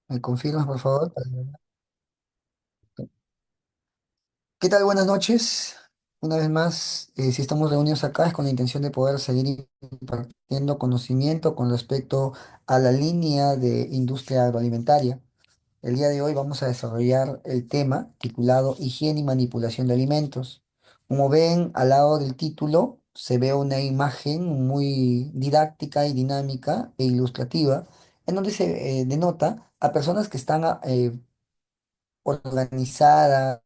¿Me confirmas, por favor? ¿Qué tal? Buenas noches. Una vez más, si estamos reunidos acá es con la intención de poder seguir impartiendo conocimiento con respecto a la línea de industria agroalimentaria. El día de hoy vamos a desarrollar el tema titulado Higiene y manipulación de alimentos. Como ven, al lado del título se ve una imagen muy didáctica y dinámica e ilustrativa, en donde se denota a personas que están organizadas,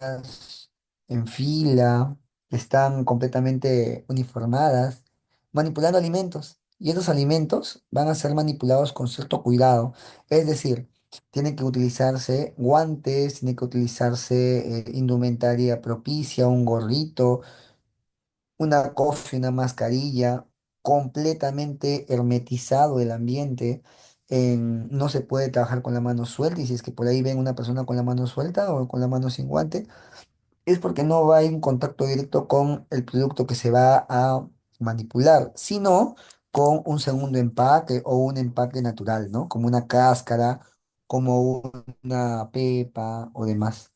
en fila, están completamente uniformadas, manipulando alimentos. Y esos alimentos van a ser manipulados con cierto cuidado. Es decir, tienen que utilizarse guantes, tiene que utilizarse indumentaria propicia, un gorrito, una cofia, una mascarilla, completamente hermetizado el ambiente. No se puede trabajar con la mano suelta y si es que por ahí ven una persona con la mano suelta o con la mano sin guante, es porque no va en contacto directo con el producto que se va a manipular, sino con un segundo empaque o un empaque natural, ¿no? Como una cáscara, como una pepa o demás.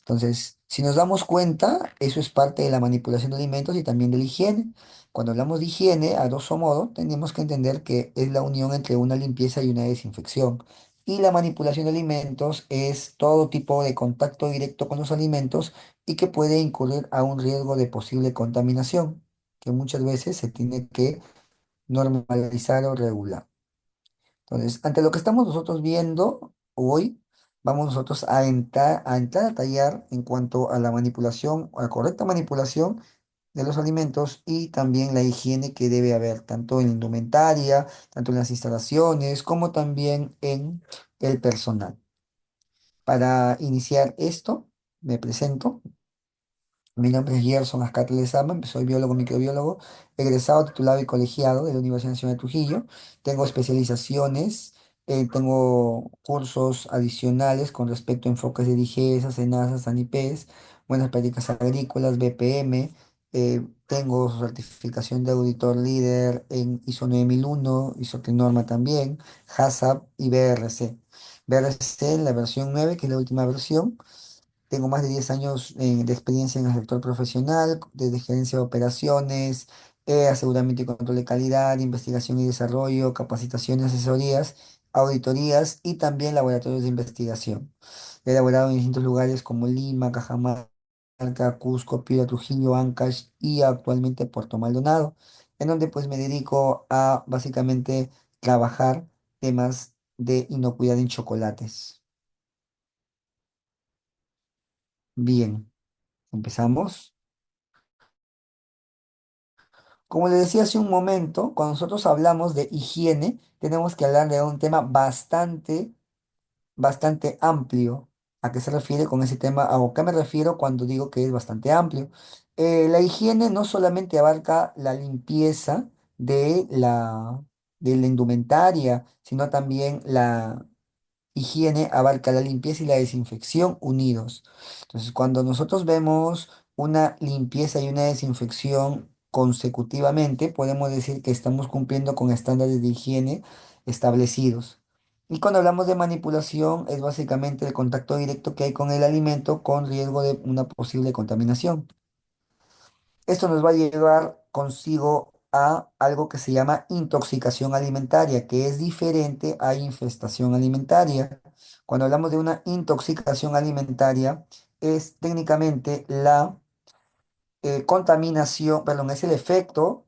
Entonces, si nos damos cuenta, eso es parte de la manipulación de alimentos y también de la higiene. Cuando hablamos de higiene, a grosso modo, tenemos que entender que es la unión entre una limpieza y una desinfección. Y la manipulación de alimentos es todo tipo de contacto directo con los alimentos y que puede incurrir a un riesgo de posible contaminación, que muchas veces se tiene que normalizar o regular. Entonces, ante lo que estamos nosotros viendo hoy, vamos nosotros a entrar a tallar en cuanto a la manipulación, a la correcta manipulación de los alimentos y también la higiene que debe haber, tanto en la indumentaria, tanto en las instalaciones, como también en el personal. Para iniciar esto, me presento. Mi nombre es Gerson Ascatel Lezama, soy biólogo microbiólogo, egresado, titulado y colegiado de la Universidad Nacional de Trujillo. Tengo especializaciones, tengo cursos adicionales con respecto a enfoques de DIGESA, SENASA, SANIPES, buenas prácticas agrícolas, BPM. Tengo certificación de auditor líder en ISO 9001, ISO Norma también, HACCP y BRC. BRC, la versión 9, que es la última versión. Tengo más de 10 años de experiencia en el sector profesional, desde gerencia de operaciones, aseguramiento y control de calidad, investigación y desarrollo, capacitaciones, asesorías, auditorías y también laboratorios de investigación. He elaborado en distintos lugares como Lima, Cajamarca, Cusco, Piura, Trujillo, Ancash y actualmente Puerto Maldonado, en donde pues me dedico a básicamente trabajar temas de inocuidad en chocolates. Bien, empezamos. Como le decía hace un momento, cuando nosotros hablamos de higiene, tenemos que hablar de un tema bastante amplio. ¿A qué se refiere con ese tema? ¿A qué me refiero cuando digo que es bastante amplio? La higiene no solamente abarca la limpieza de la indumentaria, sino también la higiene abarca la limpieza y la desinfección unidos. Entonces, cuando nosotros vemos una limpieza y una desinfección consecutivamente, podemos decir que estamos cumpliendo con estándares de higiene establecidos. Y cuando hablamos de manipulación, es básicamente el contacto directo que hay con el alimento con riesgo de una posible contaminación. Esto nos va a llevar consigo a algo que se llama intoxicación alimentaria, que es diferente a infestación alimentaria. Cuando hablamos de una intoxicación alimentaria, es técnicamente la contaminación, perdón, es el efecto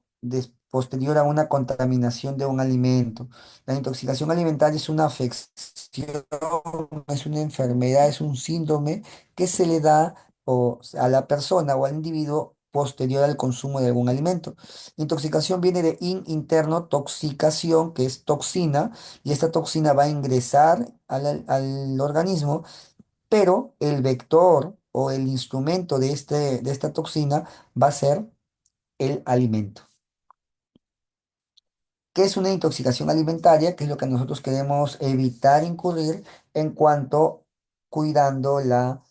posterior a una contaminación de un alimento. La intoxicación alimentaria es una afección, es una enfermedad, es un síndrome que se le da a la persona o al individuo posterior al consumo de algún alimento. Intoxicación viene de interno, toxicación, que es toxina, y esta toxina va a ingresar al organismo, pero el vector o el instrumento de esta toxina va a ser el alimento. ¿Qué es una intoxicación alimentaria? ¿Qué es lo que nosotros queremos evitar incurrir en cuanto cuidando la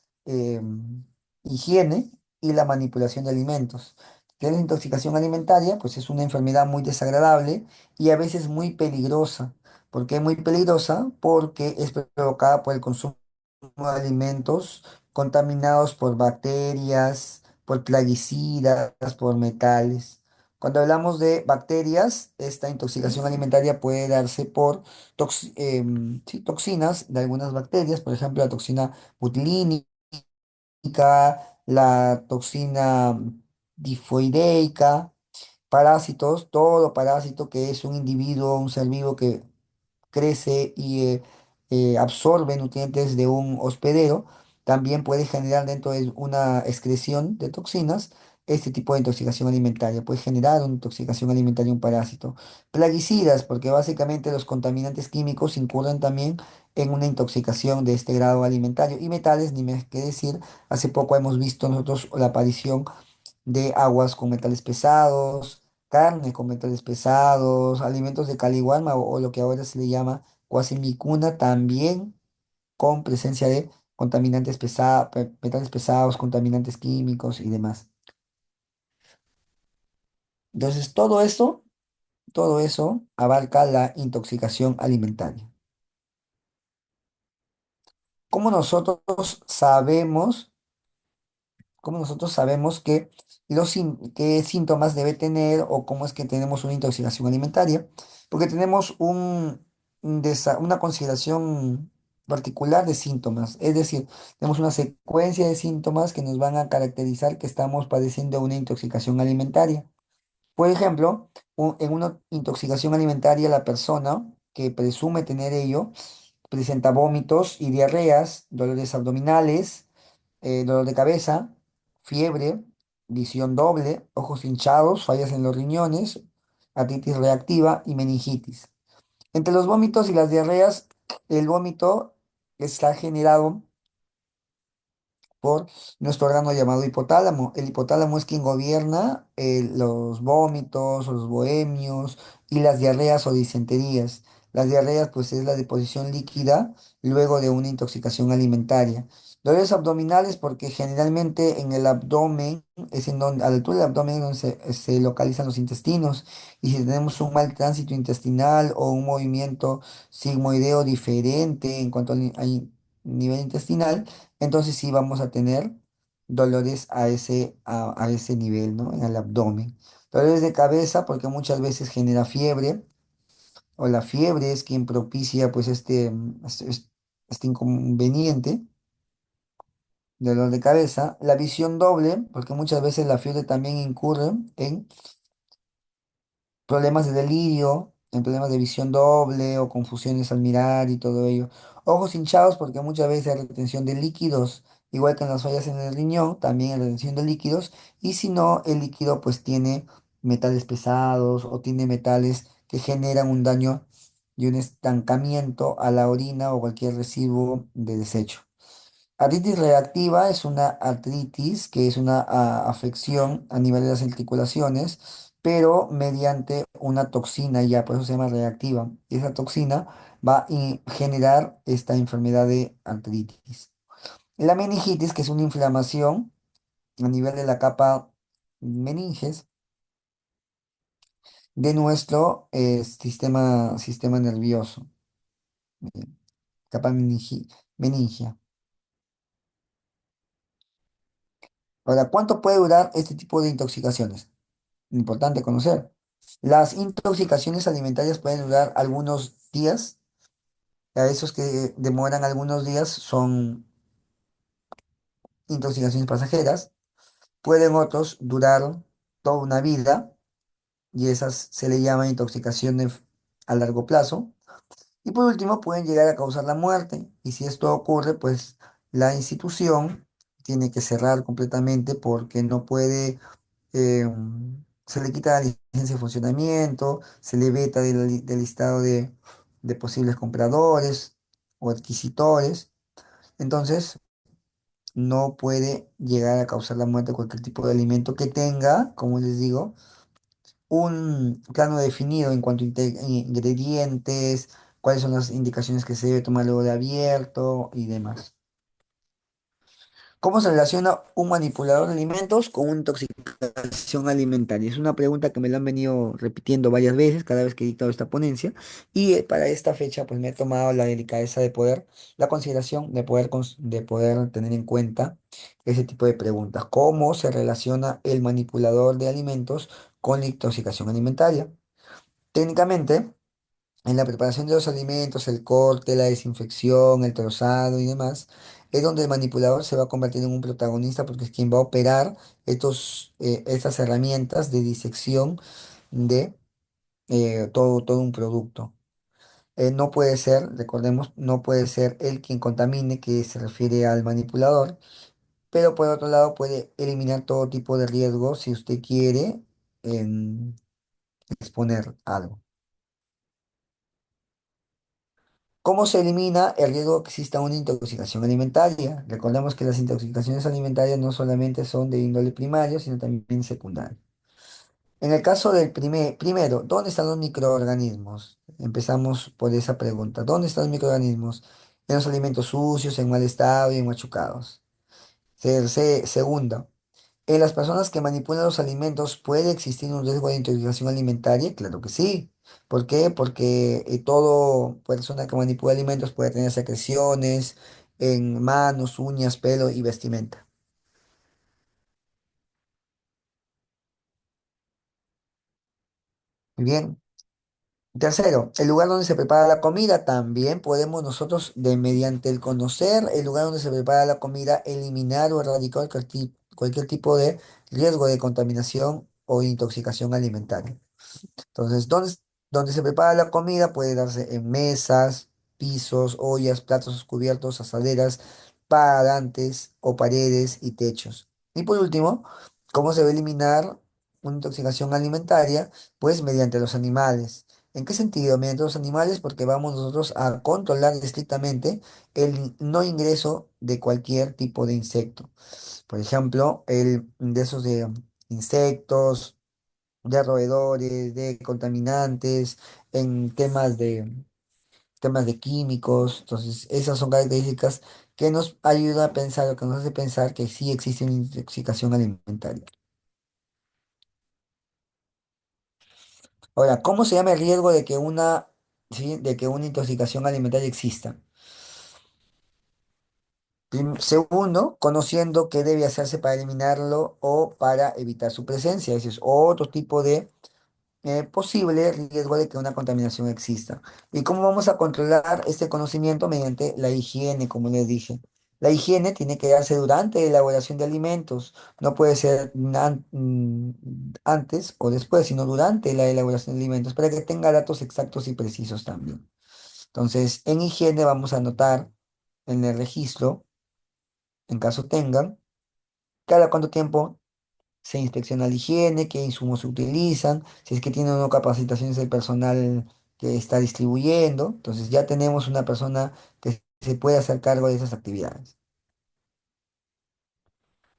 higiene y la manipulación de alimentos? ¿Qué es la intoxicación alimentaria? Pues es una enfermedad muy desagradable y a veces muy peligrosa. ¿Por qué es muy peligrosa? Porque es provocada por el consumo de alimentos contaminados por bacterias, por plaguicidas, por metales. Cuando hablamos de bacterias, esta intoxicación alimentaria puede darse por sí, toxinas de algunas bacterias, por ejemplo, la toxina butilinia, la toxina tifoideica, parásitos, todo parásito que es un individuo, un ser vivo que crece y absorbe nutrientes de un hospedero, también puede generar dentro de una excreción de toxinas este tipo de intoxicación alimentaria. Puede generar una intoxicación alimentaria un parásito. Plaguicidas, porque básicamente los contaminantes químicos incurren también en una intoxicación de este grado alimentario. Y metales, ni más que decir, hace poco hemos visto nosotros la aparición de aguas con metales pesados, carne con metales pesados, alimentos de caliwarma o lo que ahora se le llama cuasimicuna, también con presencia de contaminantes pesados, metales pesados, contaminantes químicos y demás. Entonces, todo eso abarca la intoxicación alimentaria. ¿Cómo nosotros sabemos? ¿Cómo nosotros sabemos qué síntomas debe tener o cómo es que tenemos una intoxicación alimentaria? Porque tenemos una consideración particular de síntomas, es decir, tenemos una secuencia de síntomas que nos van a caracterizar que estamos padeciendo una intoxicación alimentaria. Por ejemplo, en una intoxicación alimentaria, la persona que presume tener ello presenta vómitos y diarreas, dolores abdominales, dolor de cabeza, fiebre, visión doble, ojos hinchados, fallas en los riñones, artritis reactiva y meningitis. Entre los vómitos y las diarreas, el vómito está generado por nuestro órgano llamado hipotálamo. El hipotálamo es quien gobierna los vómitos, los bohemios y las diarreas o disenterías. Las diarreas, pues, es la deposición líquida luego de una intoxicación alimentaria. Dolores abdominales, porque generalmente en el abdomen es en donde, a la altura del abdomen es donde se localizan los intestinos. Y si tenemos un mal tránsito intestinal o un movimiento sigmoideo diferente en cuanto al nivel intestinal, entonces sí vamos a tener dolores a ese nivel, ¿no? En el abdomen. Dolores de cabeza porque muchas veces genera fiebre o la fiebre es quien propicia pues este inconveniente, dolor de cabeza. La visión doble porque muchas veces la fiebre también incurre en problemas de delirio, en problemas de visión doble o confusiones al mirar y todo ello. Ojos hinchados porque muchas veces hay retención de líquidos, igual que en las fallas en el riñón, también hay retención de líquidos. Y si no, el líquido pues tiene metales pesados o tiene metales que generan un daño y un estancamiento a la orina o cualquier residuo de desecho. Artritis reactiva es una artritis que es una afección a nivel de las articulaciones, pero mediante una toxina ya, por eso se llama reactiva. Y esa toxina va a generar esta enfermedad de artritis. La meningitis, que es una inflamación a nivel de la capa meninges de nuestro sistema nervioso, capa meningia. Ahora, ¿cuánto puede durar este tipo de intoxicaciones? Importante conocer. Las intoxicaciones alimentarias pueden durar algunos días. A esos que demoran algunos días son intoxicaciones pasajeras. Pueden otros durar toda una vida y esas se le llaman intoxicaciones a largo plazo. Y por último, pueden llegar a causar la muerte. Y si esto ocurre, pues la institución tiene que cerrar completamente porque no puede eh, se le quita la licencia de funcionamiento, se le veta del listado de posibles compradores o adquisitores. Entonces, no puede llegar a causar la muerte de cualquier tipo de alimento que tenga, como les digo, un plano definido en cuanto a ingredientes, cuáles son las indicaciones que se debe tomar luego de abierto y demás. ¿Cómo se relaciona un manipulador de alimentos con una intoxicación alimentaria? Es una pregunta que me la han venido repitiendo varias veces cada vez que he dictado esta ponencia y para esta fecha pues me he tomado la delicadeza de poder, la consideración de poder tener en cuenta ese tipo de preguntas. ¿Cómo se relaciona el manipulador de alimentos con la intoxicación alimentaria? Técnicamente, en la preparación de los alimentos, el corte, la desinfección, el trozado y demás, es donde el manipulador se va a convertir en un protagonista porque es quien va a operar estas herramientas de disección de todo un producto. No puede ser, recordemos, no puede ser él quien contamine, que se refiere al manipulador, pero por otro lado puede eliminar todo tipo de riesgo si usted quiere exponer algo. ¿Cómo se elimina el riesgo que exista una intoxicación alimentaria? Recordemos que las intoxicaciones alimentarias no solamente son de índole primario, sino también secundario. En el caso del primero, ¿dónde están los microorganismos? Empezamos por esa pregunta. ¿Dónde están los microorganismos? En los alimentos sucios, en mal estado y en machucados. Segunda, ¿en las personas que manipulan los alimentos puede existir un riesgo de intoxicación alimentaria? Claro que sí. ¿Por qué? Porque todo persona que manipula alimentos puede tener secreciones en manos, uñas, pelo y vestimenta. Muy bien. Tercero, el lugar donde se prepara la comida. También podemos nosotros, mediante el conocer el lugar donde se prepara la comida, eliminar o erradicar cualquier tipo de riesgo de contaminación o intoxicación alimentaria. Entonces, donde se prepara la comida puede darse en mesas, pisos, ollas, platos cubiertos, asaderas, parantes o paredes y techos. Y por último, ¿cómo se va a eliminar una intoxicación alimentaria? Pues mediante los animales. ¿En qué sentido? Mediante los animales porque vamos nosotros a controlar estrictamente el no ingreso de cualquier tipo de insecto. Por ejemplo, de esos de insectos de roedores, de contaminantes, en temas de químicos. Entonces, esas son características que nos ayuda a pensar o que nos hace pensar que sí existe una intoxicación alimentaria. Ahora, ¿cómo se llama el riesgo de que de que una intoxicación alimentaria exista? Segundo, conociendo qué debe hacerse para eliminarlo o para evitar su presencia. Ese es otro tipo de posible riesgo de que una contaminación exista. ¿Y cómo vamos a controlar este conocimiento? Mediante la higiene, como les dije. La higiene tiene que darse durante la elaboración de alimentos. No puede ser antes o después, sino durante la elaboración de alimentos, para que tenga datos exactos y precisos también. Entonces, en higiene vamos a anotar en el registro, en caso tengan, cada cuánto tiempo se inspecciona la higiene, qué insumos se utilizan, si es que tiene o no capacitaciones del personal que está distribuyendo. Entonces ya tenemos una persona que se puede hacer cargo de esas actividades.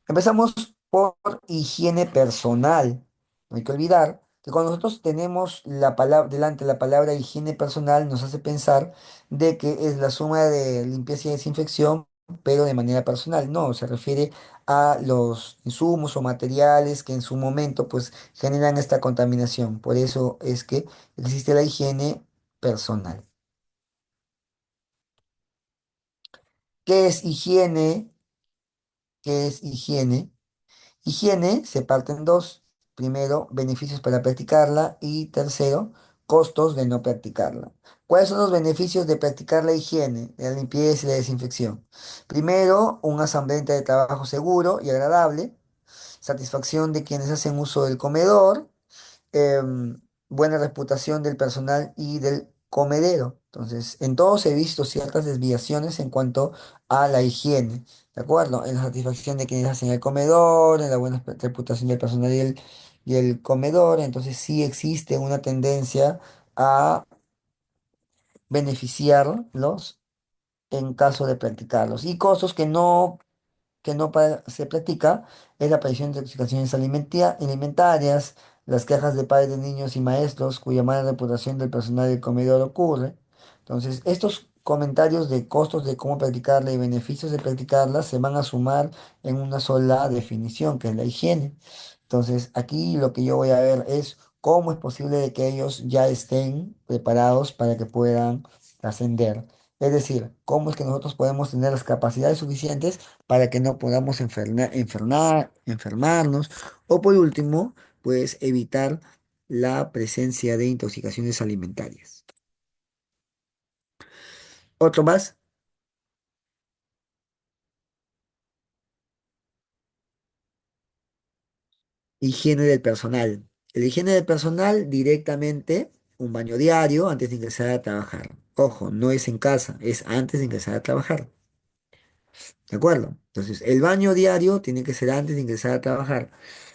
Empezamos por higiene personal. No hay que olvidar que cuando nosotros tenemos la palabra, delante la palabra higiene personal, nos hace pensar de que es la suma de limpieza y desinfección, pero de manera personal. No, se refiere a los insumos o materiales que en su momento pues generan esta contaminación. Por eso es que existe la higiene personal. ¿Qué es higiene? ¿Qué es higiene? Higiene se parte en dos. Primero, beneficios para practicarla y tercero, costos de no practicarla. ¿Cuáles son los beneficios de practicar la higiene, la limpieza y la desinfección? Primero, un ambiente de trabajo seguro y agradable, satisfacción de quienes hacen uso del comedor, buena reputación del personal y del comedero. Entonces, en todos he visto ciertas desviaciones en cuanto a la higiene, ¿de acuerdo? En la satisfacción de quienes hacen el comedor, en la buena reputación del personal y el comedor. Entonces, sí existe una tendencia a beneficiarlos en caso de practicarlos. Y cosas que no se practica es la aparición de intoxicaciones alimentarias, las quejas de padres de niños y maestros cuya mala reputación del personal del comedor ocurre. Entonces, estos comentarios de costos de cómo practicarla y beneficios de practicarla se van a sumar en una sola definición, que es la higiene. Entonces, aquí lo que yo voy a ver es cómo es posible de que ellos ya estén preparados para que puedan ascender. Es decir, cómo es que nosotros podemos tener las capacidades suficientes para que no podamos enfermarnos o por último, pues evitar la presencia de intoxicaciones alimentarias. Otro más, higiene del personal. El higiene del personal directamente, un baño diario antes de ingresar a trabajar. Ojo, no es en casa, es antes de ingresar a trabajar. ¿De acuerdo? Entonces, el baño diario tiene que ser antes de ingresar a trabajar.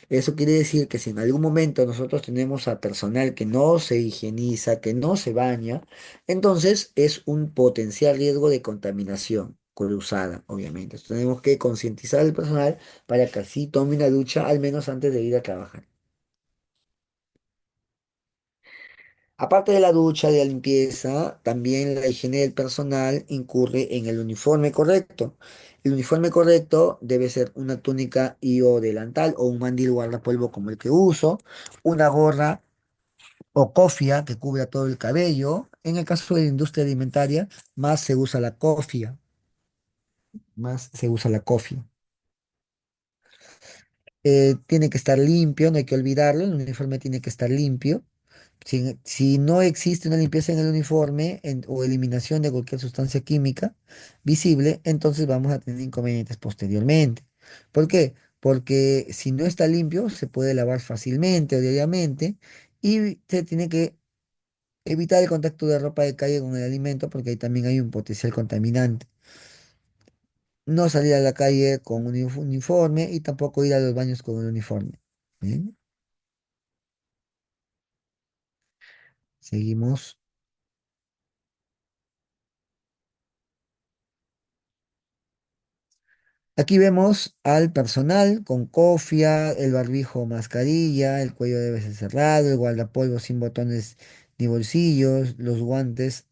Eso quiere decir que si en algún momento nosotros tenemos a personal que no se higieniza, que no se baña, entonces es un potencial riesgo de contaminación cruzada, obviamente. Entonces, tenemos que concientizar al personal para que así tome una ducha al menos antes de ir a trabajar. Aparte de la ducha, de la limpieza, también la higiene del personal incurre en el uniforme correcto. El uniforme correcto debe ser una túnica y o delantal o un mandil guardapolvo como el que uso, una gorra o cofia que cubra todo el cabello. En el caso de la industria alimentaria, más se usa la cofia, más se usa la cofia. Tiene que estar limpio, no hay que olvidarlo, el uniforme tiene que estar limpio. Si no existe una limpieza en el uniforme o eliminación de cualquier sustancia química visible, entonces vamos a tener inconvenientes posteriormente. ¿Por qué? Porque si no está limpio, se puede lavar fácilmente o diariamente y se tiene que evitar el contacto de ropa de calle con el alimento porque ahí también hay un potencial contaminante. No salir a la calle con un uniforme y tampoco ir a los baños con un uniforme. Bien, seguimos. Aquí vemos al personal con cofia, el barbijo o mascarilla, el cuello debe ser cerrado, el guardapolvo sin botones ni bolsillos, los guantes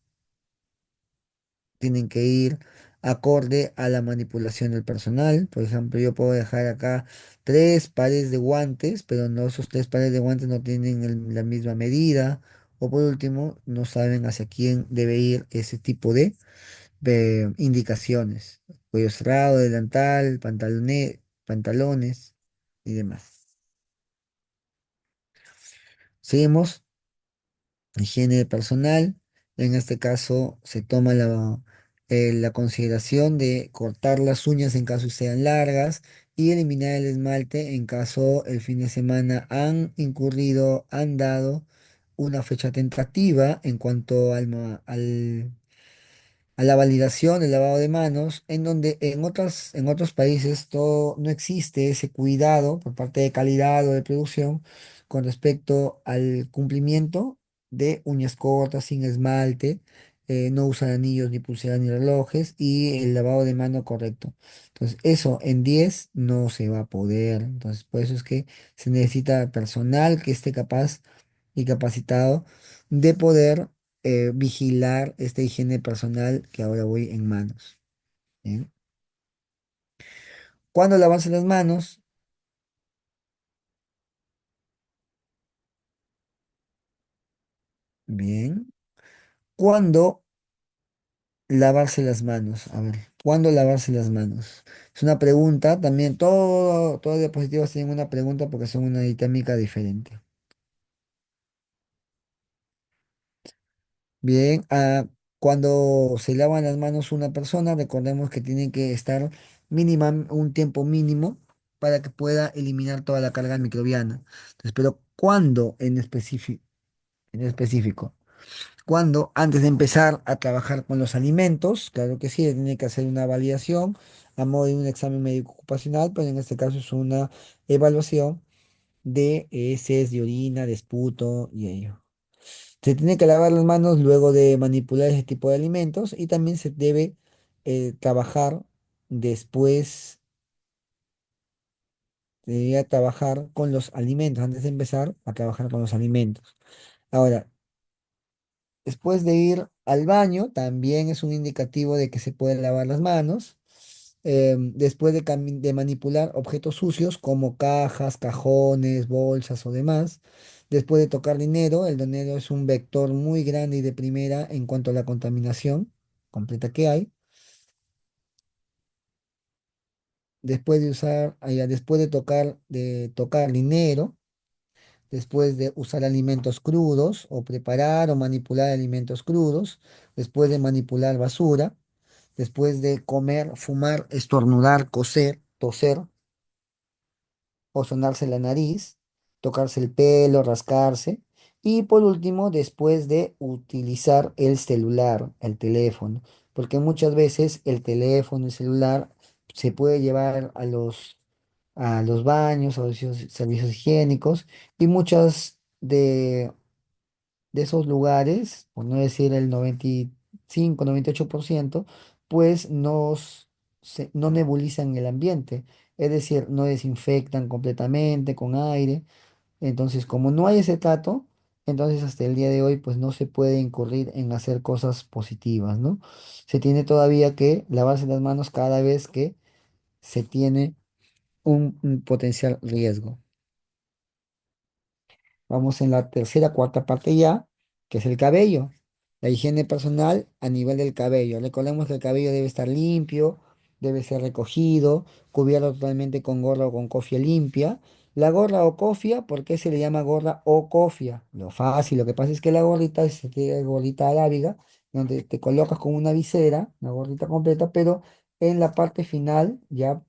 tienen que ir acorde a la manipulación del personal. Por ejemplo, yo puedo dejar acá tres pares de guantes, pero no, esos tres pares de guantes no tienen la misma medida. O por último, no saben hacia quién debe ir ese tipo de indicaciones. Cuello cerrado, delantal, pantalones y demás. Seguimos. Higiene personal. En este caso se toma la consideración de cortar las uñas en caso sean largas y eliminar el esmalte en caso el fin de semana han dado una fecha tentativa en cuanto a la validación del lavado de manos, en donde en otros países todo, no existe ese cuidado por parte de calidad o de producción con respecto al cumplimiento de uñas cortas, sin esmalte, no usan anillos, ni pulseras, ni relojes y el lavado de mano correcto. Entonces, eso en 10 no se va a poder. Entonces, por eso es que se necesita personal que esté capaz y capacitado de poder vigilar esta higiene personal que ahora voy en manos. Bien. ¿Cuándo lavarse las manos? Bien. ¿Cuándo lavarse las manos? A ver, ¿cuándo lavarse las manos? Es una pregunta, también todos los diapositivas tienen una pregunta porque son una dinámica diferente. Bien, cuando se lavan las manos una persona, recordemos que tiene que estar mínima, un tiempo mínimo para que pueda eliminar toda la carga microbiana. Entonces, pero ¿cuándo en específico? ¿Cuándo? Antes de empezar a trabajar con los alimentos, claro que sí, tiene que hacer una validación a modo de un examen médico ocupacional, pero en este caso es una evaluación de heces, de orina, de esputo y ello. Se tiene que lavar las manos luego de manipular ese tipo de alimentos y también se debe trabajar después, debería trabajar con los alimentos, antes de empezar a trabajar con los alimentos. Ahora, Después de ir al baño, también es un indicativo de que se pueden lavar las manos. Después de manipular objetos sucios como cajas, cajones, bolsas o demás. Después de tocar dinero, el dinero es un vector muy grande y de primera en cuanto a la contaminación completa que hay. Después de tocar dinero, después de usar alimentos crudos o preparar o manipular alimentos crudos, después de manipular basura, después de comer, fumar, estornudar, coser, toser o sonarse la nariz, tocarse el pelo, rascarse. Y por último, después de utilizar el celular, el teléfono, porque muchas veces el teléfono, el celular, se puede llevar a los baños, a los servicios higiénicos, y muchas de esos lugares, por no decir el 95, 98%, pues no nebulizan el ambiente, es decir, no desinfectan completamente con aire. Entonces, como no hay ese trato, entonces hasta el día de hoy pues no se puede incurrir en hacer cosas positivas, ¿no? Se tiene todavía que lavarse las manos cada vez que se tiene un potencial riesgo. Vamos en la tercera, cuarta parte ya, que es el cabello. La higiene personal a nivel del cabello. Recordemos que el cabello debe estar limpio, debe ser recogido, cubierto totalmente con gorra o con cofia limpia. La gorra o cofia, ¿por qué se le llama gorra o cofia? Lo fácil, lo que pasa es que la gorrita es gorrita arábiga, donde te colocas con una visera, una gorrita completa, pero en la parte final ya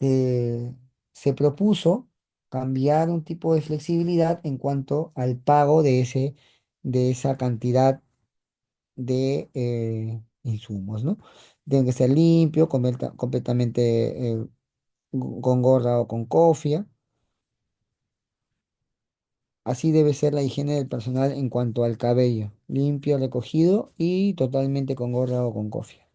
eh, se propuso cambiar un tipo de flexibilidad en cuanto al pago de esa cantidad de insumos, ¿no? Tiene que ser limpio, completamente con gorra o con cofia. Así debe ser la higiene del personal en cuanto al cabello, limpio, recogido y totalmente con gorra o con cofia.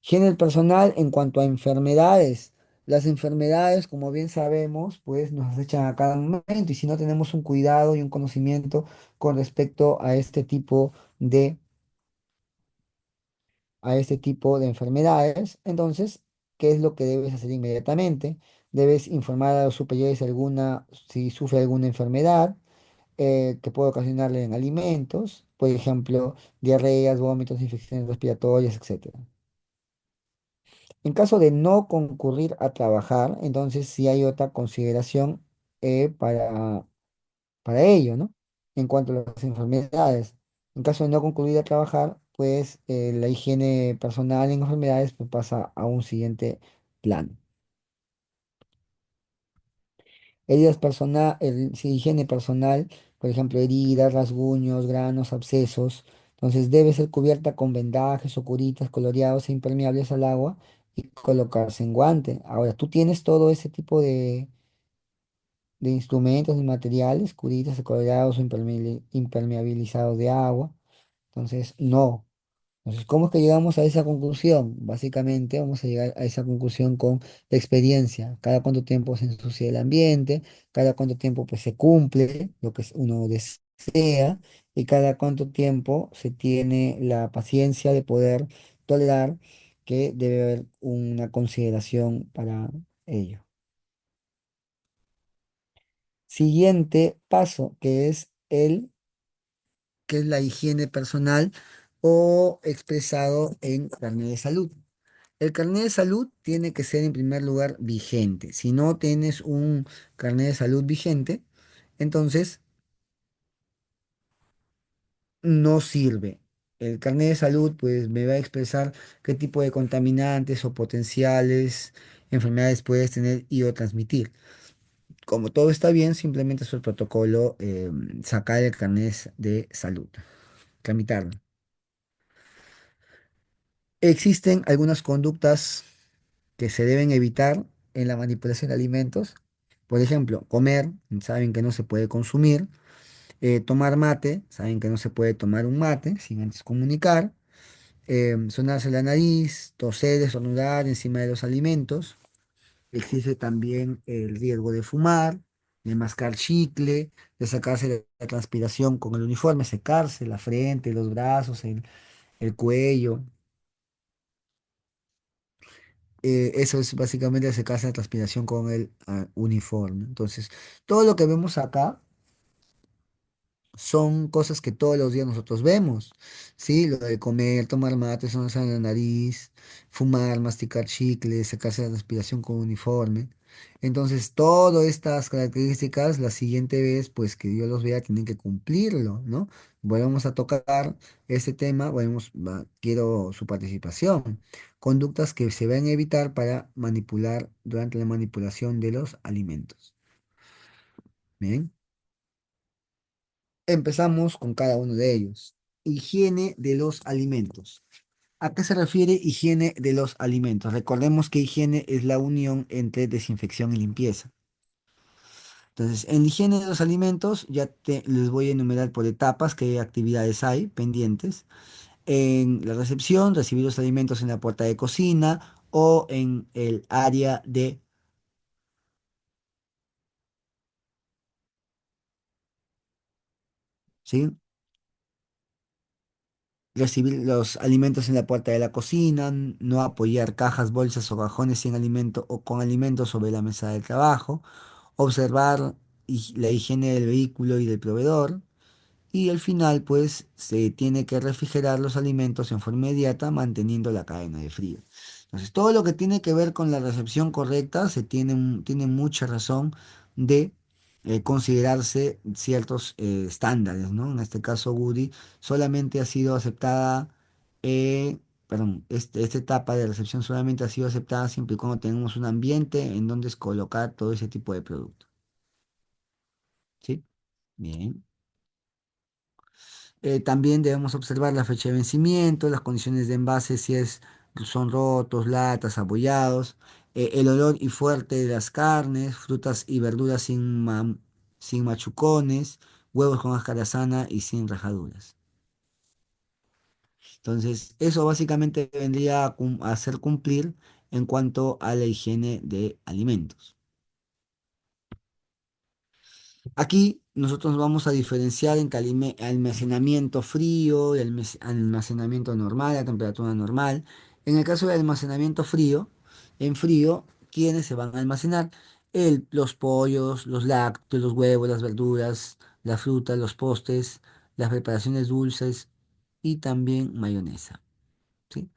Higiene del personal en cuanto a enfermedades. Las enfermedades, como bien sabemos, pues nos acechan a cada momento y si no tenemos un cuidado y un conocimiento con respecto a este tipo de enfermedades, entonces, ¿qué es lo que debes hacer inmediatamente? Debes informar a los superiores si sufre alguna enfermedad que puede ocasionarle en alimentos, por ejemplo, diarreas, vómitos, infecciones respiratorias, etcétera. En caso de no concurrir a trabajar, entonces sí hay otra consideración para ello, ¿no? En cuanto a las enfermedades. En caso de no concurrir a trabajar, pues la higiene personal en enfermedades pues, pasa a un siguiente plano. Sí, higiene personal, por ejemplo, heridas, rasguños, granos, abscesos. Entonces debe ser cubierta con vendajes o curitas coloreados e impermeables al agua y colocarse en guante. Ahora, tú tienes todo ese tipo de instrumentos y materiales, curitas coloreados o impermeabilizados de agua. Entonces, no. Entonces, ¿cómo es que llegamos a esa conclusión? Básicamente vamos a llegar a esa conclusión con la experiencia. Cada cuánto tiempo se ensucia el ambiente, cada cuánto tiempo pues, se cumple lo que uno desea y cada cuánto tiempo se tiene la paciencia de poder tolerar que debe haber una consideración para ello. Siguiente paso, que es la higiene personal o expresado en carnet de salud. El carnet de salud tiene que ser en primer lugar vigente. Si no tienes un carnet de salud vigente, entonces no sirve. El carnet de salud pues me va a expresar qué tipo de contaminantes o potenciales enfermedades puedes tener y o transmitir. Como todo está bien, simplemente es el protocolo sacar el carnet de salud, tramitarlo. Existen algunas conductas que se deben evitar en la manipulación de alimentos. Por ejemplo, comer, saben que no se puede consumir. Tomar mate, saben que no se puede tomar un mate sin antes comunicar. Sonarse la nariz, toser, estornudar encima de los alimentos. Existe también el riesgo de fumar. de mascar chicle, de sacarse la transpiración con el uniforme, secarse la frente, los brazos, el cuello. Eso es básicamente secarse la transpiración con el uniforme. Entonces, todo lo que vemos acá son cosas que todos los días nosotros vemos, ¿sí? Lo de comer, tomar mate, sonarse en la nariz, fumar, masticar chicles, sacarse la respiración con uniforme. Entonces, todas estas características, la siguiente vez, pues que Dios los vea, tienen que cumplirlo, ¿no? Volvemos a tocar este tema, quiero su participación. Conductas que se van a evitar para manipular durante la manipulación de los alimentos. Bien. Empezamos con cada uno de ellos. Higiene de los alimentos. ¿A qué se refiere higiene de los alimentos? Recordemos que higiene es la unión entre desinfección y limpieza. Entonces, en la higiene de los alimentos, les voy a enumerar por etapas qué actividades hay pendientes. En la recepción, recibir los alimentos en la puerta de cocina o en el área de, ¿sí? Recibir los alimentos en la puerta de la cocina, no apoyar cajas, bolsas o cajones sin alimento o con alimentos sobre la mesa de trabajo, observar la higiene del vehículo y del proveedor, y al final, pues, se tiene que refrigerar los alimentos en forma inmediata, manteniendo la cadena de frío. Entonces, todo lo que tiene que ver con la recepción correcta, tiene mucha razón de considerarse ciertos estándares, ¿no? En este caso, Woody solamente ha sido aceptada, perdón, esta etapa de recepción solamente ha sido aceptada siempre y cuando tenemos un ambiente en donde es colocar todo ese tipo de producto. ¿Sí? Bien. También debemos observar la fecha de vencimiento, las condiciones de envase, si son rotos, latas, abollados, el olor y fuerte de las carnes, frutas y verduras sin machucones, huevos con cáscara sana y sin rajaduras. Entonces, eso básicamente vendría a hacer cumplir en cuanto a la higiene de alimentos. Aquí nosotros vamos a diferenciar entre almacenamiento frío y almacenamiento normal, a temperatura normal. En el caso del almacenamiento frío, en frío, ¿quiénes se van a almacenar? Los pollos, los lácteos, los huevos, las verduras, la fruta, los postres, las preparaciones dulces y también mayonesa, ¿sí?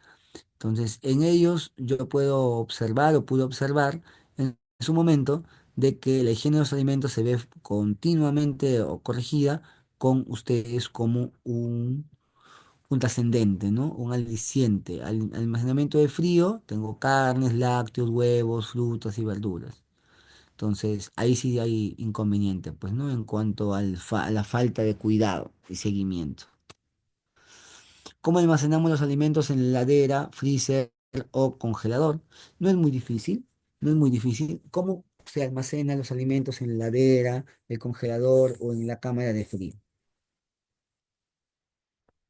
Entonces, en ellos yo puedo observar o pude observar en su momento de que la higiene de los alimentos se ve continuamente o corregida con ustedes como un trascendente, ¿no? Un aliciente. Almacenamiento de frío, tengo carnes, lácteos, huevos, frutas y verduras. Entonces, ahí sí hay inconveniente, pues, ¿no? En cuanto a la falta de cuidado y seguimiento. ¿Cómo almacenamos los alimentos en la heladera, freezer o congelador? No es muy difícil, no es muy difícil. ¿Cómo se almacenan los alimentos en la heladera, el congelador o en la cámara de frío?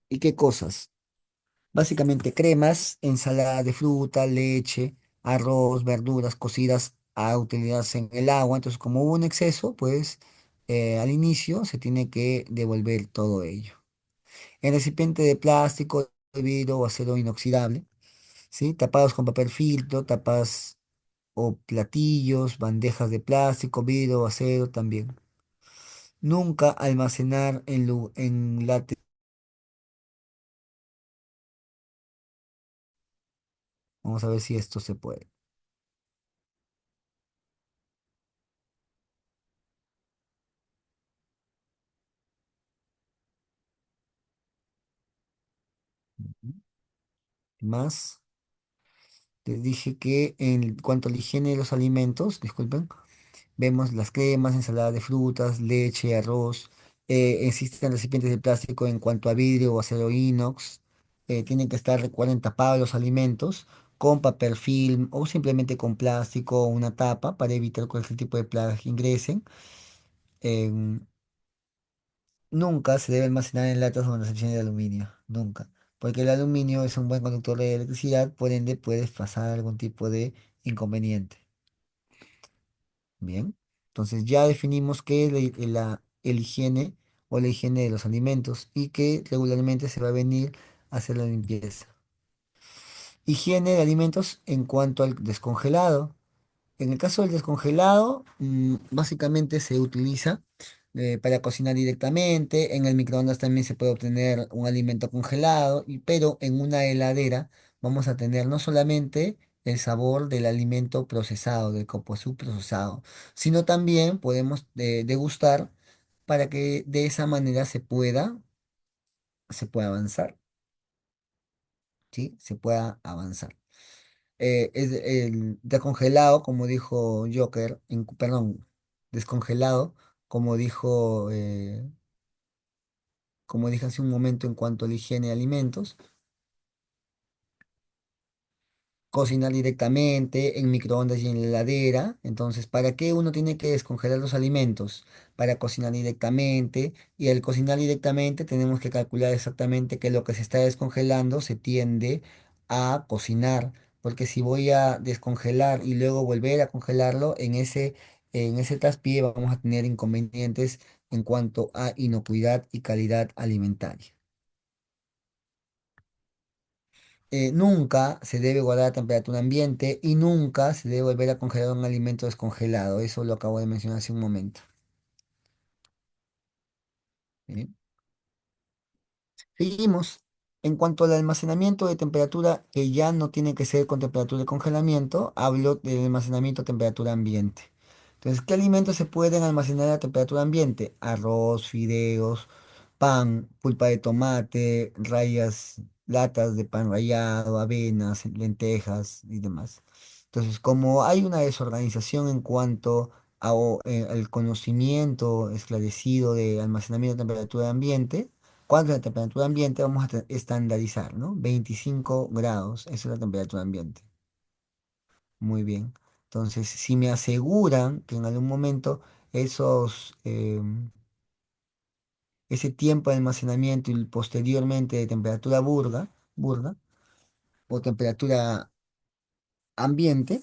¿Y qué cosas? Básicamente cremas, ensalada de fruta, leche, arroz, verduras cocidas a utilizarse en el agua. Entonces, como hubo un exceso, pues al inicio se tiene que devolver todo ello. En recipiente de plástico, de vidrio o acero inoxidable. ¿Sí? Tapados con papel filtro, tapas o platillos, bandejas de plástico, vidrio, acero también. Nunca almacenar en látex. Vamos a ver si esto se puede. Ujú. Más, les dije que en cuanto a la higiene de los alimentos, disculpen, vemos las cremas, ensalada de frutas, leche, arroz. Existen recipientes de plástico en cuanto a vidrio o acero inox. Tienen que estar, recuerden, tapados los alimentos con papel film o simplemente con plástico o una tapa para evitar cualquier tipo de plagas que ingresen. Em, Nunca se debe almacenar en latas con excepción de aluminio. Nunca. Porque el aluminio es un buen conductor de electricidad, por ende puede pasar algún tipo de inconveniente. Bien. Entonces ya definimos qué es el higiene o la higiene de los alimentos y que regularmente se va a venir a hacer la limpieza. Higiene de alimentos en cuanto al descongelado. En el caso del descongelado, básicamente se utiliza para cocinar directamente. En el microondas también se puede obtener un alimento congelado, pero en una heladera vamos a tener no solamente el sabor del alimento procesado, del copozu procesado, sino también podemos degustar para que de esa manera se pueda avanzar, ¿sí? Se pueda avanzar. Es el descongelado, como dijo Joker, perdón, descongelado, como como dije hace un momento en cuanto a la higiene de alimentos. Cocinar directamente en microondas y en la heladera. Entonces, ¿para qué uno tiene que descongelar los alimentos? Para cocinar directamente. Y al cocinar directamente tenemos que calcular exactamente que lo que se está descongelando se tiende a cocinar. Porque si voy a descongelar y luego volver a congelarlo, en ese traspié vamos a tener inconvenientes en cuanto a inocuidad y calidad alimentaria. Nunca se debe guardar a temperatura ambiente y nunca se debe volver a congelar un alimento descongelado. Eso lo acabo de mencionar hace un momento. ¿Bien? Seguimos. En cuanto al almacenamiento de temperatura, que ya no tiene que ser con temperatura de congelamiento, hablo del almacenamiento a temperatura ambiente. Entonces, ¿qué alimentos se pueden almacenar a temperatura ambiente? Arroz, fideos, pan, pulpa de tomate, latas de pan rallado, avenas, lentejas y demás. Entonces, como hay una desorganización en cuanto al conocimiento esclarecido de almacenamiento a temperatura ambiente, ¿cuánto es la temperatura ambiente? Vamos a estandarizar, ¿no? 25 grados, esa es la temperatura ambiente. Muy bien. Entonces, si me aseguran que en algún momento ese tiempo de almacenamiento y posteriormente de temperatura burga o temperatura ambiente,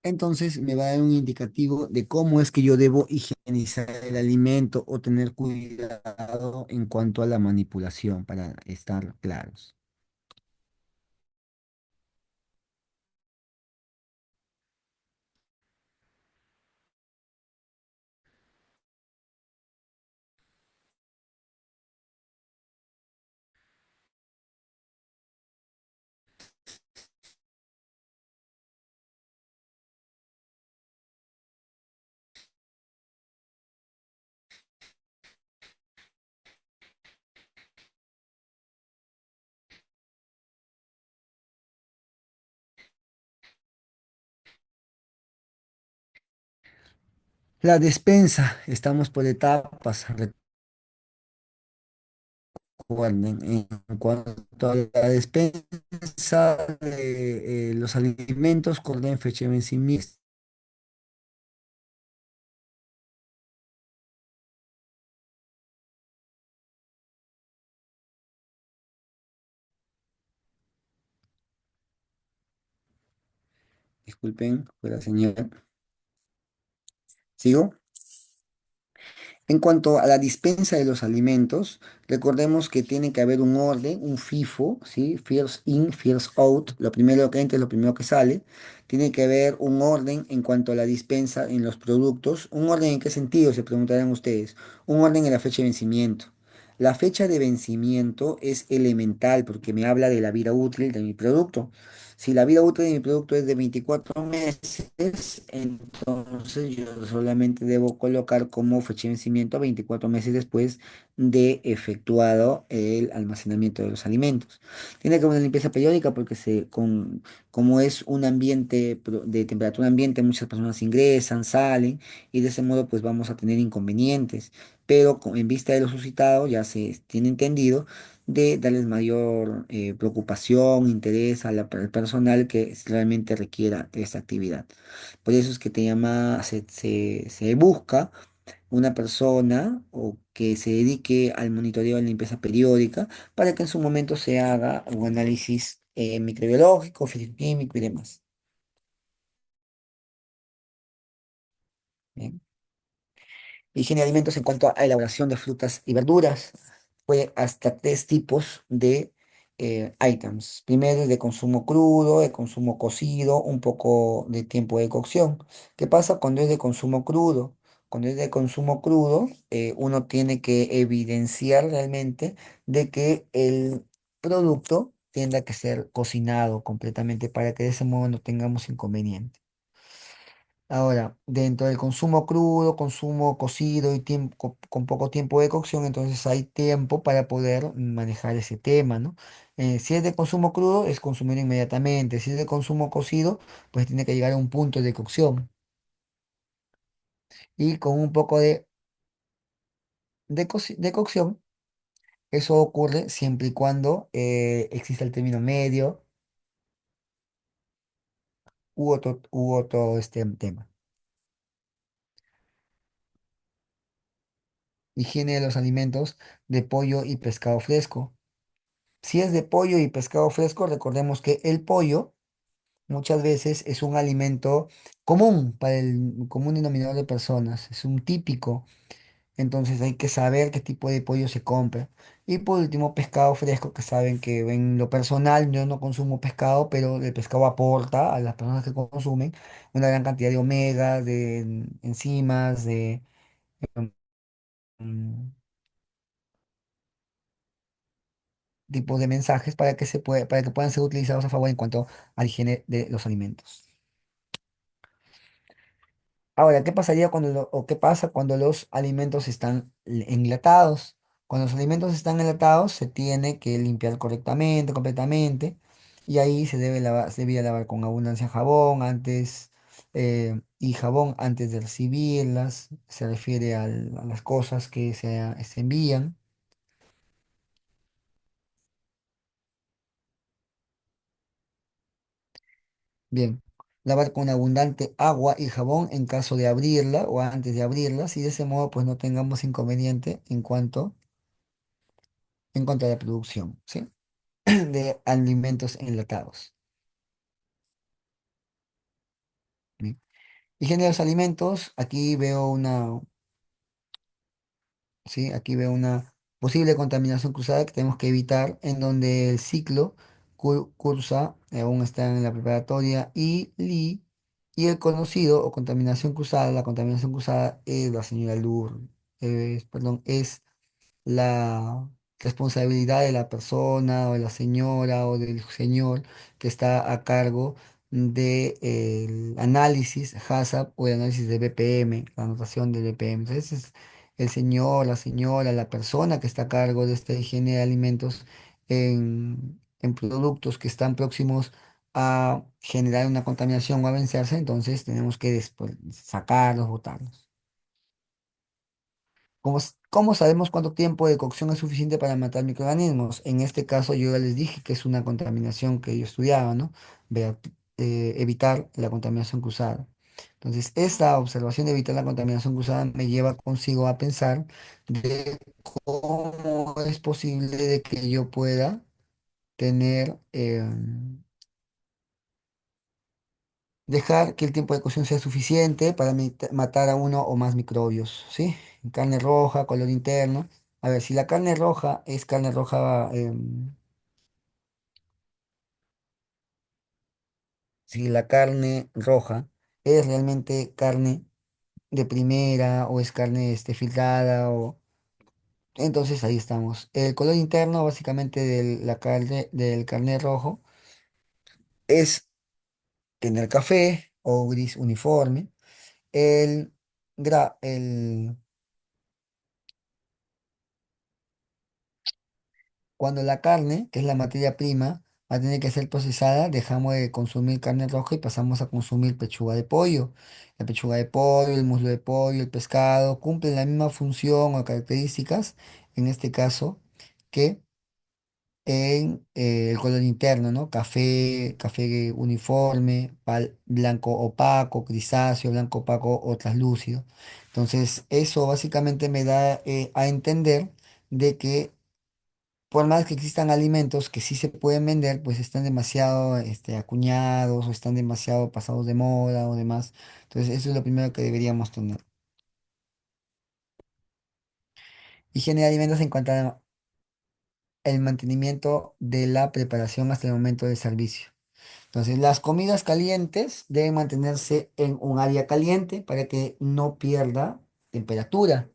entonces me va a dar un indicativo de cómo es que yo debo higienizar el alimento o tener cuidado en cuanto a la manipulación, para estar claros. La despensa, estamos por etapas, recuerden, en cuanto a la despensa de los alimentos con fecha de vencimiento. Disculpen, fue la señal. ¿Sigo? En cuanto a la dispensa de los alimentos, recordemos que tiene que haber un orden, un FIFO, ¿sí? First in, first out. Lo primero que entra es lo primero que sale. Tiene que haber un orden en cuanto a la dispensa en los productos. ¿Un orden en qué sentido? Se preguntarán ustedes. Un orden en la fecha de vencimiento. La fecha de vencimiento es elemental porque me habla de la vida útil de mi producto. Si la vida útil de mi producto es de 24 meses, entonces yo solamente debo colocar como fecha de vencimiento 24 meses después de efectuado el almacenamiento de los alimentos. Tiene que haber una limpieza periódica porque como es un ambiente de temperatura ambiente, muchas personas ingresan, salen y de ese modo pues vamos a tener inconvenientes. Pero en vista de lo suscitado ya se tiene entendido de darles mayor preocupación, interés al personal que realmente requiera de esta actividad. Por eso es que se busca una persona o que se dedique al monitoreo de la limpieza periódica para que en su momento se haga un análisis microbiológico, físico-químico y demás. Bien. Higiene de alimentos en cuanto a elaboración de frutas y verduras. Fue hasta tres tipos de items. Primero, de consumo crudo, de consumo cocido, un poco de tiempo de cocción. ¿Qué pasa cuando es de consumo crudo? Cuando es de consumo crudo, uno tiene que evidenciar realmente de que el producto tienda que ser cocinado completamente para que de ese modo no tengamos inconveniente. Ahora, dentro del consumo crudo, consumo cocido y tiempo, con poco tiempo de cocción, entonces hay tiempo para poder manejar ese tema, ¿no? Si es de consumo crudo, es consumir inmediatamente. Si es de consumo cocido, pues tiene que llegar a un punto de cocción. Y con un poco de cocción, eso ocurre siempre y cuando exista el término medio u otro tema. Higiene de los alimentos de pollo y pescado fresco. Si es de pollo y pescado fresco, recordemos que el pollo muchas veces es un alimento común para el común denominador de personas, es un típico, entonces hay que saber qué tipo de pollo se compra. Y por último, pescado fresco, que saben que en lo personal yo no consumo pescado, pero el pescado aporta a las personas que consumen una gran cantidad de omegas, de enzimas, de mm, tipos de mensajes para que puedan ser utilizados a favor en cuanto a la higiene de los alimentos. Ahora, ¿qué pasaría o qué pasa cuando los alimentos están enlatados? Cuando los alimentos están enlatados, se tiene que limpiar correctamente, completamente, y ahí se debía lavar con abundancia jabón y jabón antes de recibirlas. Se refiere a las cosas que se envían. Bien, lavar con abundante agua y jabón en caso de abrirla o antes de abrirlas, y de ese modo pues no tengamos inconveniente en cuanto a la producción, ¿sí? De alimentos enlatados. Bien. Higiene de los alimentos, aquí veo una posible contaminación cruzada que tenemos que evitar, en donde el ciclo cursa, aún está en la preparatoria, y el conocido o contaminación cruzada, la contaminación cruzada es la señora Lur, perdón, es la responsabilidad de la persona o de la señora o del señor que está a cargo del análisis HACCP o el análisis de BPM, la anotación del BPM. Entonces es el señor, la señora, la persona que está a cargo de esta higiene de alimentos en productos que están próximos a generar una contaminación o a vencerse, entonces tenemos que después sacarlos, botarlos. ¿Cómo sabemos cuánto tiempo de cocción es suficiente para matar microorganismos? En este caso yo ya les dije que es una contaminación que yo estudiaba, ¿no? Vea, evitar la contaminación cruzada. Entonces, esta observación de evitar la contaminación cruzada me lleva consigo a pensar de cómo es posible de que yo pueda tener, dejar que el tiempo de cocción sea suficiente para matar a uno o más microbios, ¿sí? Carne roja, color interno. A ver, si la carne roja es carne roja, si la carne roja es realmente carne de primera o es carne filtrada entonces ahí estamos. El color interno básicamente del carne rojo es tener café o gris uniforme. El, el Cuando la carne, que es la materia prima, va a tener que ser procesada, dejamos de consumir carne roja y pasamos a consumir pechuga de pollo. La pechuga de pollo, el muslo de pollo, el pescado, cumplen la misma función o características, en este caso, que en el color interno, ¿no? Café uniforme, blanco opaco, grisáceo, blanco opaco o translúcido. Entonces, eso básicamente me da a entender de que por más que existan alimentos que sí se pueden vender, pues están demasiado acuñados o están demasiado pasados de moda o demás. Entonces, eso es lo primero que deberíamos tener. Higiene de alimentos en cuanto al mantenimiento de la preparación hasta el momento del servicio. Entonces, las comidas calientes deben mantenerse en un área caliente para que no pierda temperatura.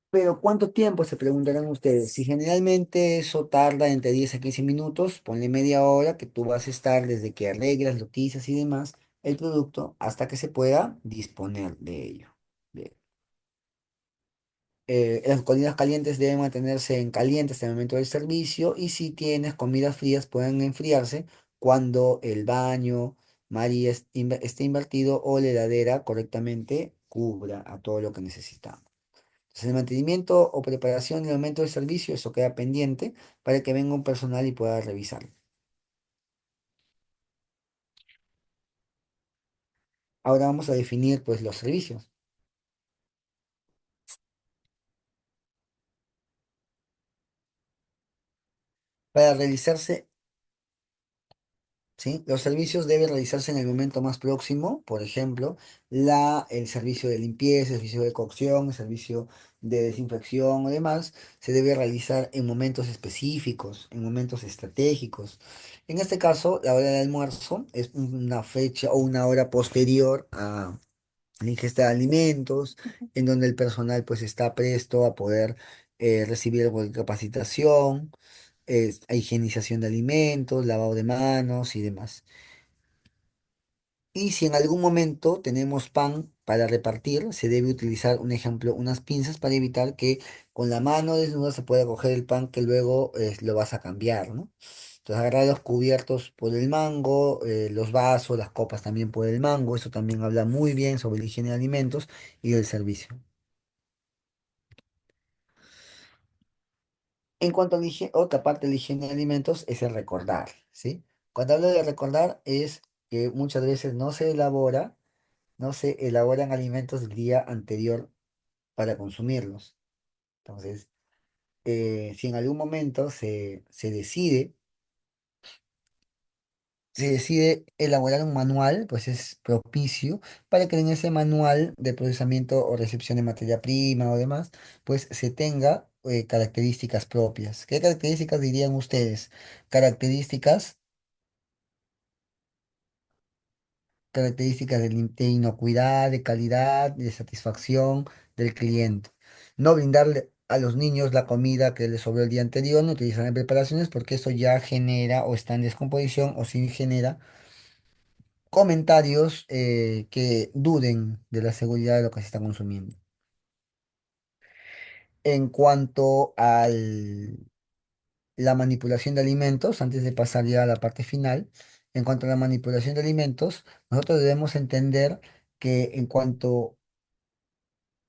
Pero ¿cuánto tiempo se preguntarán ustedes? Si generalmente eso tarda entre 10 a 15 minutos, ponle media hora que tú vas a estar desde que arreglas, noticias y demás el producto hasta que se pueda disponer de ello. Bien. Las comidas calientes deben mantenerse en caliente hasta el momento del servicio y si tienes comidas frías pueden enfriarse cuando el baño, María esté invertido o la heladera correctamente cubra a todo lo que necesitamos. Entonces, el mantenimiento o preparación en el momento del servicio, eso queda pendiente para que venga un personal y pueda revisarlo. Ahora vamos a definir pues los servicios. Para realizarse, ¿sí? Los servicios deben realizarse en el momento más próximo, por ejemplo, el servicio de limpieza, el servicio de cocción, el servicio de desinfección o demás, se debe realizar en momentos específicos, en momentos estratégicos. En este caso, la hora del almuerzo es una fecha o una hora posterior a la ingesta de alimentos, en donde el personal pues está presto a poder recibir algo de capacitación, a higienización de alimentos, lavado de manos y demás. Y si en algún momento tenemos pan para repartir, se debe utilizar, un ejemplo, unas pinzas para evitar que con la mano desnuda se pueda coger el pan que luego lo vas a cambiar, ¿no? Entonces agarrar los cubiertos por el mango, los vasos, las copas también por el mango, eso también habla muy bien sobre la higiene de alimentos y del servicio. En cuanto a la otra parte de la higiene de alimentos es el recordar, ¿sí? Cuando hablo de recordar es que muchas veces no se elaboran alimentos del día anterior para consumirlos. Entonces, si en algún momento se decide elaborar un manual, pues es propicio para que en ese manual de procesamiento o recepción de materia prima o demás, pues se tenga características propias. ¿Qué características dirían ustedes? Características características de inocuidad, de calidad, de satisfacción del cliente. No brindarle a los niños la comida que les sobró el día anterior, no utilizar en preparaciones porque eso ya genera o está en descomposición o sí genera comentarios que duden de la seguridad de lo que se está consumiendo. En cuanto a la manipulación de alimentos, antes de pasar ya a la parte final, en cuanto a la manipulación de alimentos, nosotros debemos entender que en cuanto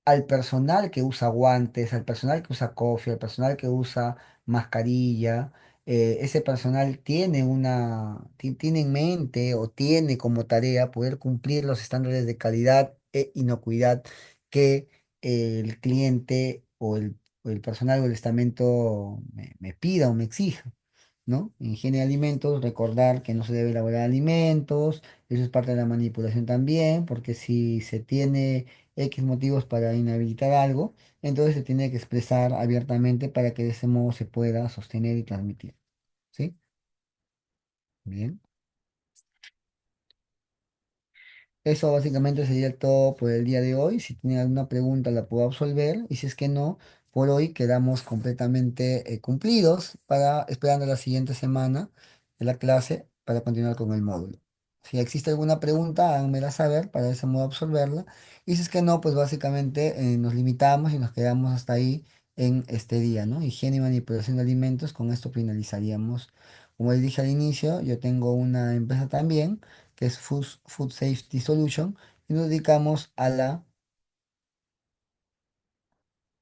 al personal que usa guantes, al personal que usa cofia, al personal que usa mascarilla, ese personal tiene en mente o tiene como tarea poder cumplir los estándares de calidad e inocuidad que el cliente o el personal o el estamento me pida o me exija. ¿No? En higiene de alimentos, recordar que no se debe elaborar alimentos, eso es parte de la manipulación también, porque si se tiene X motivos para inhabilitar algo, entonces se tiene que expresar abiertamente para que de ese modo se pueda sostener y transmitir. ¿Sí? Bien. Eso básicamente sería todo por el día de hoy. Si tienen alguna pregunta la puedo absolver y si es que no, por hoy quedamos completamente cumplidos para esperando la siguiente semana de la clase para continuar con el módulo. Si existe alguna pregunta, háganmela saber para de ese modo absolverla. Y si es que no, pues básicamente nos limitamos y nos quedamos hasta ahí en este día, ¿no? Higiene y manipulación de alimentos. Con esto finalizaríamos. Como les dije al inicio, yo tengo una empresa también que es Food Safety Solution, y nos dedicamos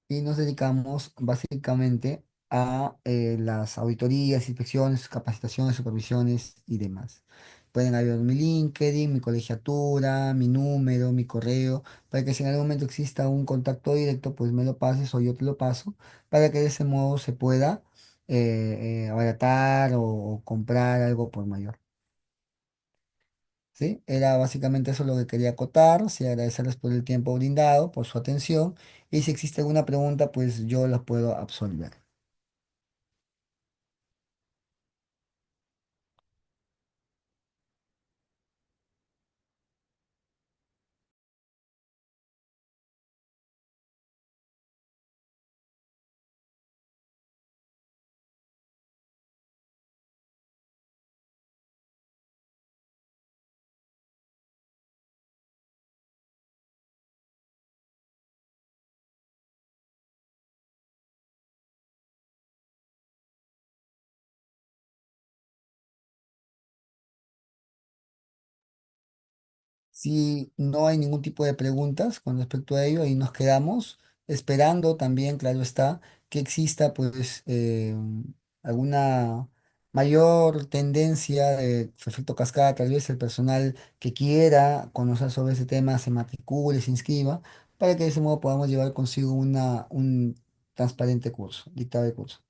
y nos dedicamos básicamente a las auditorías, inspecciones, capacitaciones, supervisiones y demás. Pueden ver mi LinkedIn, mi colegiatura, mi número, mi correo, para que si en algún momento exista un contacto directo, pues me lo pases o yo te lo paso, para que de ese modo se pueda abaratar o comprar algo por mayor. ¿Sí? Era básicamente eso lo que quería acotar, sí, agradecerles por el tiempo brindado, por su atención, y si existe alguna pregunta, pues yo las puedo absolver. Si no hay ningún tipo de preguntas con respecto a ello, ahí nos quedamos esperando también, claro está, que exista pues alguna mayor tendencia de efecto cascada, tal vez el personal que quiera conocer sobre ese tema se matricule, se inscriba, para que de ese modo podamos llevar consigo un transparente curso, dictado de curso.